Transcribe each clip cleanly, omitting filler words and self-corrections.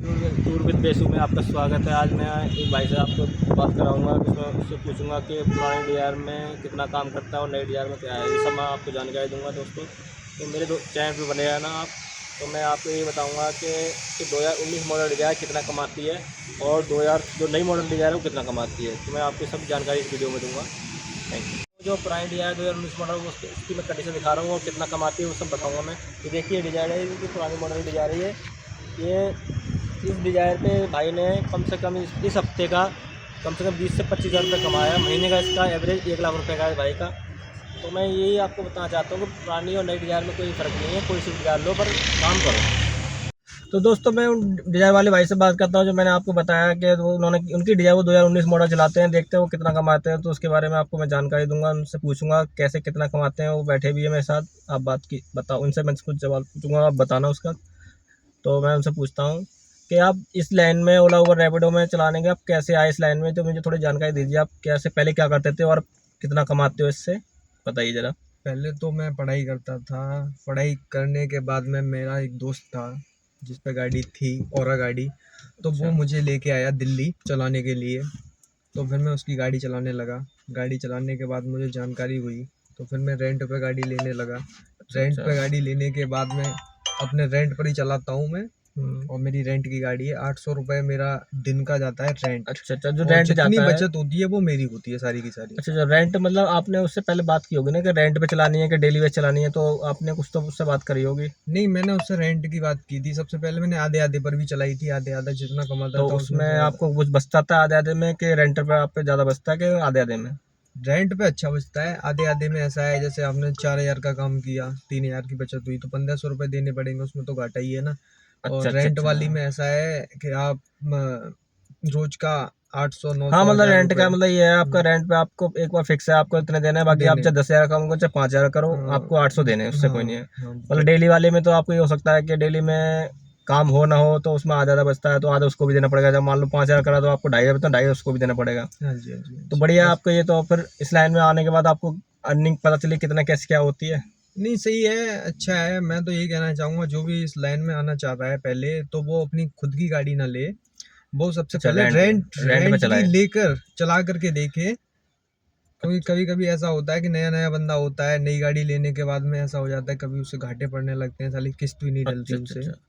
Tour with बेसू में आपका स्वागत है। आज मैं एक भाई से आपको बात कराऊंगा, जिसमें उससे पूछूंगा कि पुराने डीआर में कितना काम करता है और नए डीआर में क्या है। ये सब मैं आपको जानकारी दूंगा दोस्तों। तो मेरे चैनल पर बने रहना आप। तो मैं आपको ये बताऊंगा कि 2019 मॉडल डीआर कितना कमाती है और 2000 जो नई मॉडल डीआर है वो कितना कमाती है। तो मैं आपको सब जानकारी इस वीडियो में दूँगा। Thank you. जो पुरानी डीआर 2019 मॉडल उसकी मैं कंडीशन दिखा रहा हूँ और कितना कमाती है वो सब बताऊँगा मैं। ये देखिए डिजायर है, ये पुरानी मॉडल डीआर है। ये इस डिजायर पे भाई ने कम से कम इस हफ्ते का कम से कम 20 से 25 हज़ार रुपये कमाया। महीने का इसका एवरेज 1 लाख रुपए का है भाई का। तो मैं यही आपको बताना चाहता हूँ कि पुरानी और नई डिजायर में कोई फ़र्क नहीं है, कोई सी डिजायर लो पर काम करो। तो दोस्तों मैं उन डिजायर वाले भाई से बात करता हूँ जो मैंने आपको बताया कि वो उन्होंने उनकी डिजायर वो 2019 मॉडल चलाते हैं, देखते हैं वो कितना कमाते हैं। तो उसके बारे में आपको मैं जानकारी दूंगा, उनसे पूछूंगा कैसे कितना कमाते हैं। वो बैठे भी है मेरे साथ, आप बात की बताओ उनसे, मैं कुछ सवाल पूछूंगा, आप बताना उसका। तो मैं उनसे पूछता हूँ कि आप इस लाइन में ओला उबर रैपिडो में चलाने के आप कैसे आए इस लाइन में। तो मुझे थोड़ी जानकारी दीजिए, आप कैसे पहले क्या करते थे और कितना कमाते हो इससे, बताइए ज़रा। पहले तो मैं पढ़ाई करता था। पढ़ाई करने के बाद में मेरा एक दोस्त था जिस पे गाड़ी थी, औरा गाड़ी। तो वो अच्छा मुझे लेके आया दिल्ली चलाने के लिए। तो फिर मैं उसकी गाड़ी चलाने लगा। गाड़ी चलाने के बाद मुझे जानकारी हुई, तो फिर मैं रेंट पे गाड़ी लेने लगा। अच्छा रेंट अच्छा। पे गाड़ी लेने के बाद में अपने रेंट पर ही चलाता हूँ मैं। हम्म। और मेरी रेंट की गाड़ी है। 800 रुपये मेरा दिन का जाता है रेंट। अच्छा अच्छा, जो और रेंट जितनी जाता है। बचत होती है वो मेरी होती है सारी की सारी। अच्छा, जो रेंट मतलब आपने उससे पहले बात की होगी ना कि रेंट पे चलानी है कि डेली वेज चलानी है, तो आपने कुछ तो उससे बात करी होगी। नहीं, मैंने उससे रेंट की बात की थी। सबसे पहले मैंने आधे आधे पर भी चलाई थी। आधे आधा जितना कमाता तो था उसमें उसमें से आधा। आपको कुछ बचता था आधे आधे में, कि रेंट पे आप पे ज़्यादा बचता है कि आधे आधे में? रेंट पे अच्छा बचता है। आधे आधे में ऐसा है, जैसे आपने 4 हज़ार का काम किया, 3 हज़ार की बचत हुई, तो 1500 रुपये देने पड़ेंगे, उसमें तो घाटा ही है ना। अच्छा और अच्छा रेंट अच्छा। वाली में ऐसा है कि आप रोज का 800 नौ हाँ सौ मतलब हजार रेंट का रुपये मतलब ये है, आपका रेंट पे आपको एक बार फिक्स है, आपको इतने देने हैं। बाकी आप देने। चाहे 10 हज़ार करो चाहे 5 हज़ार करो, हाँ आपको 800 देने हैं, उससे हाँ कोई नहीं है। हाँ। मतलब डेली वाले में तो आपको ये हो सकता है कि डेली में काम हो ना हो तो उसमें आधा आधा बचता है, तो आधा उसको भी देना पड़ेगा। जब मान लो 5 हज़ार करा तो आपको 2,500, तो 2,500 उसको भी देना पड़ेगा। हाँ जी, हाँ जी, हाँ तो जी, बढ़िया बस। आपको ये। तो फिर इस लाइन में आने के बाद आपको अर्निंग पता चली कितना कैसे क्या होती है। नहीं, सही है, अच्छा है। मैं तो यही कहना चाहूँगा, जो भी इस लाइन में आना चाहता है पहले तो वो अपनी खुद की गाड़ी ना ले। वो सबसे अच्छा, पहले रेंट रेंट रेंट पे रेंट की चलाए। लेकर चला करके देखे। क्योंकि अच्छा कभी कभी ऐसा होता है कि नया नया बंदा होता है, नई गाड़ी लेने के बाद में ऐसा हो जाता है, कभी उससे घाटे पड़ने लगते हैं, साली किस्त भी नहीं अच्छा डलती अच्छा उनसे। अच्छा।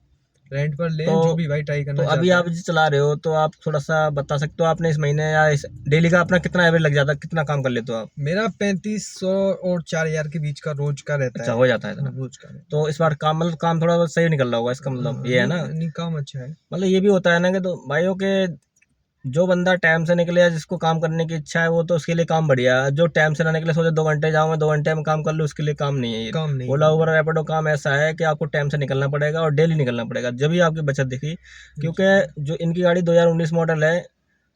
रेंट पर लें जो तो भी भाई ट्राई तो करना अभी चाहता आप है। जो चला रहे हो तो आप थोड़ा सा बता सकते हो आपने इस महीने या इस डेली का अपना कितना एवरेज लग जाता है, कितना काम कर लेते हो आप? मेरा 3500 और 4000 के बीच का रोज का रहता अच्छा, है। हो जाता है इतना। रोज का रहता तो इस बार काम मतलब काम थोड़ा बहुत सही निकल रहा होगा, इसका है। मतलब हाँ, ये है नहीं ना। नहीं, काम अच्छा है। मतलब ये भी होता है ना कि तो भाइयों के, जो बंदा टाइम से निकले या जिसको काम करने की इच्छा है वो तो उसके लिए काम बढ़िया है। जो टाइम से ना निकले, सोचे 2 घंटे जाऊँ मैं 2 घंटे में काम कर लूँ, उसके लिए काम नहीं है ये। काम नहीं, ओला काम उबर नहीं। रैपिडो काम ऐसा है कि आपको टाइम से निकलना पड़ेगा और डेली निकलना पड़ेगा, जब भी आपकी बचत दिखी। जी। क्योंकि जो इनकी गाड़ी 2019 मॉडल है,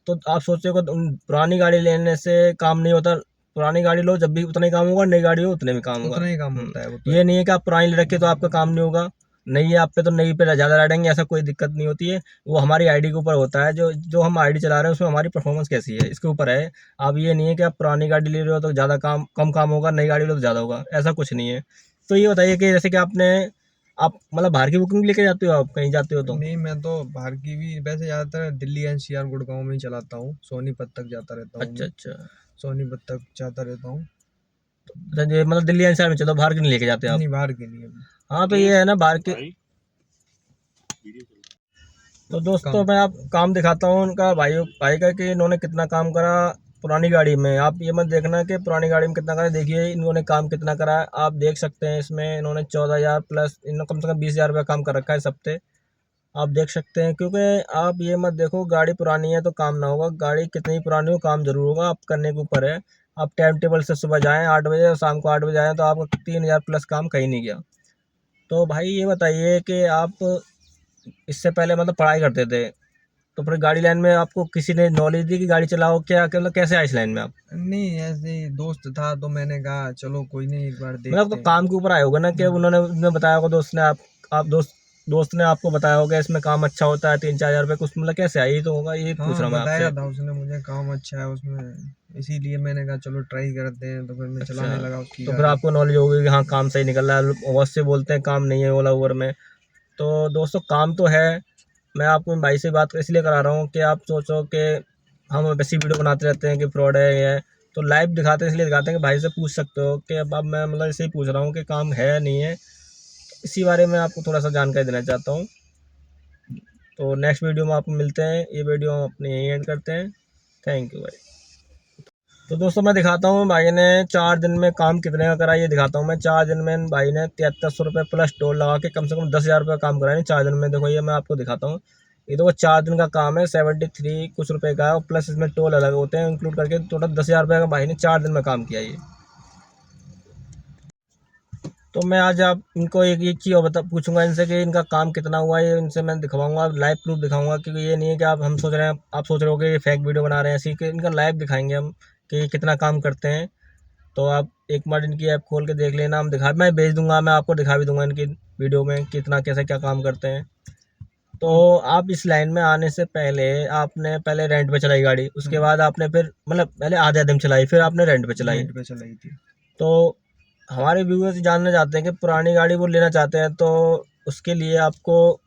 तो आप सोचोगे तो पुरानी गाड़ी लेने से काम नहीं होता। पुरानी गाड़ी लो जब भी उतना ही काम होगा, नई गाड़ी हो उतने में काम होगा। उतना ही काम होता है, वो तो ये है। नहीं है कि आप पुरानी ले रखी तो आपका काम नहीं होगा। नई है आप पे तो नई पे ज़्यादा लड़ेंगे, ऐसा कोई दिक्कत नहीं होती है। वो हमारी आईडी के ऊपर होता है, जो जो हम आईडी चला रहे हैं उसमें हमारी परफॉर्मेंस कैसी है इसके ऊपर है। आप ये नहीं है कि आप पुरानी गाड़ी ले रहे हो तो ज़्यादा काम कम काम होगा, नई गाड़ी लो तो ज़्यादा होगा, ऐसा कुछ नहीं है। तो ये बताइए कि जैसे कि आप मतलब बाहर की बुकिंग लेके जाते हो, आप कहीं जाते हो तो? नहीं, मैं तो बाहर की भी वैसे ज़्यादातर दिल्ली एनसीआर गुड़गांव में ही चलाता हूँ। सोनीपत तक जाता रहता हूँ अच्छा मैं। अच्छा। सोनीपत तक जाता रहता हूँ। अच्छा, ये मतलब दिल्ली एनसीआर में चलो, बाहर की नहीं लेके जाते आप? नहीं, बाहर के लिए अभी। हाँ तो ये है ना बाहर के। तो दोस्तों काम। मैं आप काम दिखाता हूँ उनका, भाई का, कि इन्होंने कितना काम करा पुरानी गाड़ी में। आप ये मत देखना कि पुरानी गाड़ी में कितना करा, देखिए इन्होंने काम कितना करा है। आप देख सकते हैं इसमें इन्होंने 14,000 प्लस, इन्होंने कम से कम 20,000 रुपये काम कर रखा है इस हफ्ते। आप देख सकते हैं, क्योंकि आप ये मत देखो गाड़ी पुरानी है तो काम ना होगा। गाड़ी कितनी पुरानी हो काम जरूर होगा, आप करने के ऊपर है। आप टाइम टेबल से सुबह जाएँ 8 बजे और शाम को 8 बजे आएँ तो आपका 3,000 प्लस काम कहीं नहीं गया। तो भाई ये बताइए कि आप इससे पहले मतलब पढ़ाई करते थे, तो फिर गाड़ी लाइन में आपको किसी ने नॉलेज दी कि गाड़ी चलाओ, क्या क्या मतलब कैसे आए इस लाइन में आप? नहीं, ऐसे ही दोस्त था तो मैंने कहा चलो कोई नहीं, एक बार मतलब तो देखते हैं। काम के ऊपर आए होगा ना, कि हाँ। उन्होंने उन्होंने बताया होगा, दोस्त ने आप दोस्त ने आपको बताया होगा इसमें काम अच्छा होता है, 3-4 हज़ार रुपये कुछ, मतलब कैसे आई तो होगा, ये पूछ हाँ, रहा हूँ मैं बताया आपसे। था उसने मुझे, काम अच्छा है उसमें, इसीलिए मैंने कहा चलो ट्राई करते हैं। तो फिर मैं अच्छा, चलाने लगा उसकी तो फिर गाड़ी। आपको नॉलेज होगी कि हाँ काम सही निकल रहा है। बहुत से बोलते हैं काम नहीं है ओला उबर में। तो दोस्तों काम तो है, मैं आपको भाई से बात इसलिए करा रहा हूँ कि आप सोचो कि हम वैसी वीडियो बनाते रहते हैं कि फ्रॉड है ये है, तो लाइव दिखाते हैं, इसलिए दिखाते हैं कि भाई से पूछ सकते हो कि अब मैं मतलब इसे ही पूछ रहा हूँ कि काम है या नहीं है, इसी बारे में आपको थोड़ा सा जानकारी देना चाहता हूँ। तो नेक्स्ट वीडियो में आपको मिलते हैं, ये वीडियो हम अपने यहीं एंड करते हैं। थैंक यू भाई। तो दोस्तों मैं दिखाता हूँ भाई ने 4 दिन में काम कितने का करा, ये दिखाता हूँ मैं। 4 दिन में भाई ने 7300 रुपये प्लस टोल लगा के कम से कम 10,000 रुपये काम करा है 4 दिन में। देखो ये मैं आपको दिखाता हूँ, ये देखो 4 दिन का काम है, 73 कुछ रुपये का है, और प्लस इसमें टोल अलग होते हैं, इंक्लूड करके टोटल 10,000 रुपये का भाई ने 4 दिन में काम किया ये। तो मैं आज आप इनको एक चीज़ और पूछूंगा इनसे कि इनका काम कितना हुआ है, इनसे मैं दिखवाऊंगा, लाइव प्रूफ दिखाऊंगा, क्योंकि ये नहीं है कि आप हम सोच रहे हैं, आप सोच रहे हो कि ये फेक वीडियो बना रहे हैं, ऐसी कि इनका लाइव दिखाएंगे हम कि ये कितना काम करते हैं। तो आप एक बार इनकी ऐप खोल के देख लेना, मैं भेज दूंगा, मैं आपको दिखा भी दूंगा इनकी वीडियो में कितना कैसे क्या काम करते हैं। तो आप इस लाइन में आने से पहले आपने पहले रेंट पे चलाई गाड़ी, उसके बाद आपने फिर मतलब पहले आधे दिन चलाई, फिर आपने रेंट पे चलाई। थी। तो हमारे व्यूअर्स जानना चाहते हैं कि पुरानी गाड़ी वो लेना चाहते हैं, तो उसके लिए आपको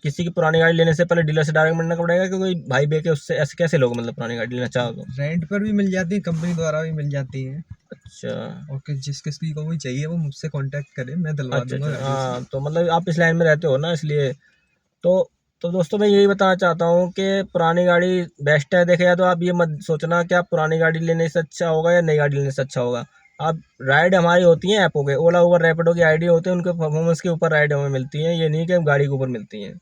किसी की पुरानी गाड़ी लेने से पहले डीलर से डायरेक्ट मिलना पड़ेगा, कि कोई भाई बे के उससे ऐसे कैसे लोग मतलब पुरानी गाड़ी लेना चाहो तो? रेंट पर भी मिल जाती है, कंपनी द्वारा भी मिल जाती है। अच्छा और जिस किसी को भी चाहिए वो मुझसे कांटेक्ट करे, मैं दिलवा अच्छा दूंगा अच्छा, गाड़ी हाँ तो मतलब आप इस लाइन में रहते हो ना, इसलिए। तो तो दोस्तों मैं यही बताना चाहता हूँ कि पुरानी गाड़ी बेस्ट है। देखे जाए तो आप ये मत सोचना कि आप पुरानी गाड़ी लेने से अच्छा होगा या नई गाड़ी लेने से अच्छा होगा। आप राइड हमारी होती है ऐपों के, ओला उबर रैपिडो की आईडी होती है, उनके परफॉर्मेंस के ऊपर राइड हमें मिलती है, ये नहीं कि गाड़ी के ऊपर मिलती हैं।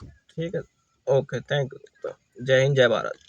ठीक है, ओके, थैंक यू, जय हिंद जय भारत।